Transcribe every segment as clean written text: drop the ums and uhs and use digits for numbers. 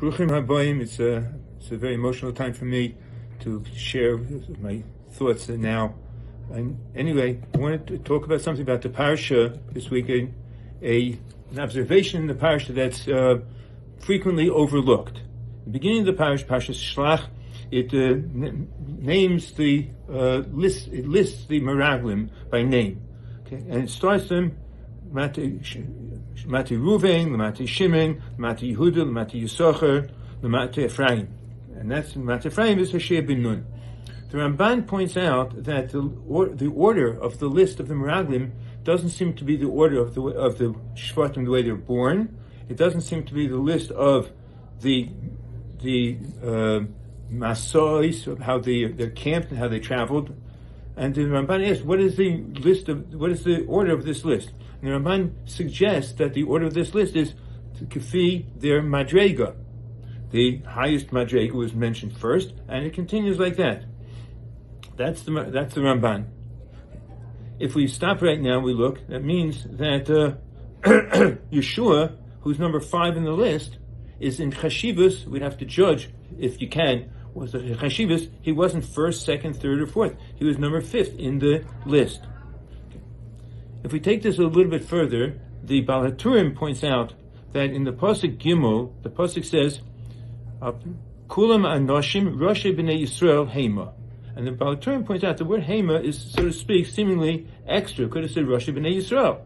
Bruchim Habayim. It's a very emotional time for me to share my thoughts now. And anyway, I wanted to talk about something about the Parsha this weekend, an observation in the Parsha that's frequently overlooked. The beginning of the Parsha, Shelach, it names the it lists the Meraglim by name. Okay, and it starts them Mati Ruvain, Mati Shimon, Mati Yehuda, Mati Yisachar, Mati Ephraim, and that's Mati Ephraim is Hashem ben Nun. The Ramban points out that the order of the list of the Meraglim doesn't seem to be the order of the Shvatim the way they're born. It doesn't seem to be the list of the Masois, of how they're camped and how they traveled. And the Ramban asks, what is the order of this list? And the Ramban suggests that the order of this list is to Kafi their Madrega. The highest Madrega was mentioned first, and it continues like that. That's the Ramban. If we stop right now, we look, that means that Yeshua, who's number 5 in the list, is in Chashivas. We'd have to judge, if you can, was the Chashivas, he wasn't 1st, 2nd, 3rd, or 4th. He was number 5th in the list. Okay. If we take this a little bit further, the Baal HaTurim points out that in the Pasuk Gimel, the Pasuk says, Kulam Anoshim Rosh B'nai Yisrael Hema. And the Baal HaTurim points out the word Hema is, so to speak, seemingly extra. Could have said Rosh B'nai Yisrael.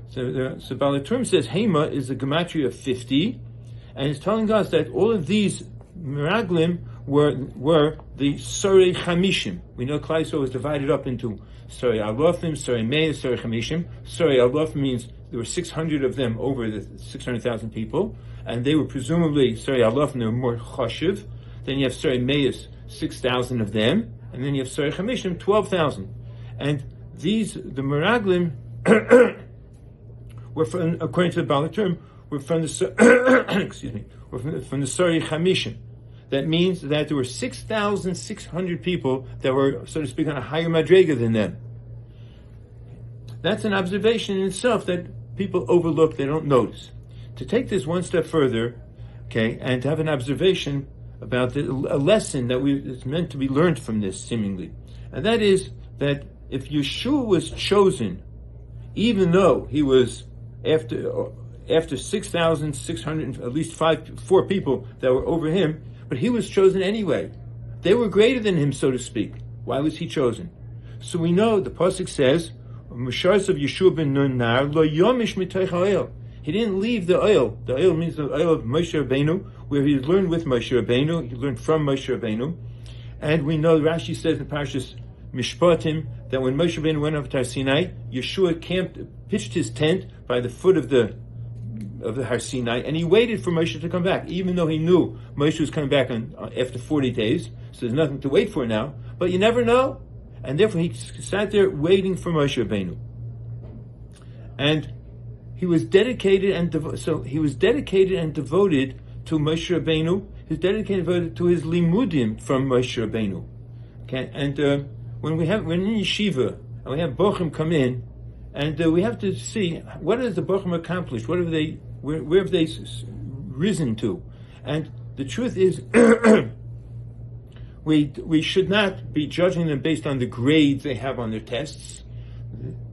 So Baal HaTurim says Hema is a gematria of 50, and it's telling us that all of these Meraglim were the Sorei Chamishim. We know Klal Yisrael was divided up into Sorei Alofim, Sorei Meis, Sorei Chamishim. Sorei Alofim means there were 600 of them over the 600,000 people, and they were presumably Sorei Alofim, they were more Choshev. Then you have Sorei Meis, 6,000 of them, and then you have Sorei Chamishim, 12,000. And the Meraglim were from, according to the Baal HaTurim, were from the were from the Sorei Chamishim. That means that there were 6,600 people that were, so to speak, on a higher madrega than them. That's an observation in itself that people overlook, they don't notice. To take this one step further, okay, and to have an observation about a lesson that is meant to be learned from this, seemingly. And that is that if Yeshua was chosen, even though he was after 6,600, at least 4 people that were over him, but he was chosen anyway. They were greater than him, so to speak. Why was he chosen? So we know the pasuk says, "Mishars of Yeshua ben Nun nar lo yomish mitoich ha'oil." He didn't leave the oil. The oil means the oil of Moshe Rabbeinu, where he learned with Moshe Rabbeinu. He learned from Moshe Rabbeinu, and we know Rashi says in Parshas Mishpatim that when Moshe Rabbeinu went up to Har Sinai, Yeshua pitched his tent by the foot of the Har Sinai, and he waited for Moshe to come back, even though he knew Moshe was coming back after 40 days, so there's nothing to wait for now, but you never know. And therefore he sat there waiting for Moshe Rabbeinu. And he was dedicated and devoted to Moshe Rabbeinu. He was dedicated and devoted to his limudim from Moshe Rabbeinu. Okay? And when we're in Yeshiva, and we have Bochum come in, and we have to see, what has the Bochum accomplished? Where have they risen to? And the truth is, we should not be judging them based on the grades they have on their tests.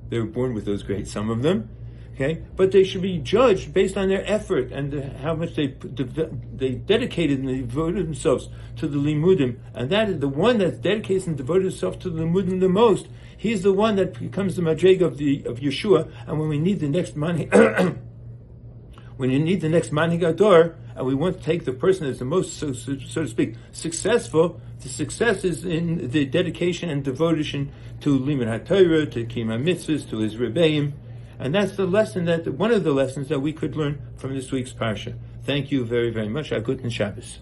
They were born with those grades, some of them. Okay, but they should be judged based on their effort and how much they dedicated and they devoted themselves to the limudim. And that is the one that dedicates and devoted himself to the limudim the most. He's the one that becomes the madrega of Yeshua. And when we need the next when you need the next manhig ador, and we want to take the person that's the most, so to speak, successful, the success is in the dedication and devotion to limud haTorah, to kiyum mitzvahs, to his rebbeim. And that's the lesson one of the lessons that we could learn from this week's Parsha. Thank you very, very much. A guten Shabbos.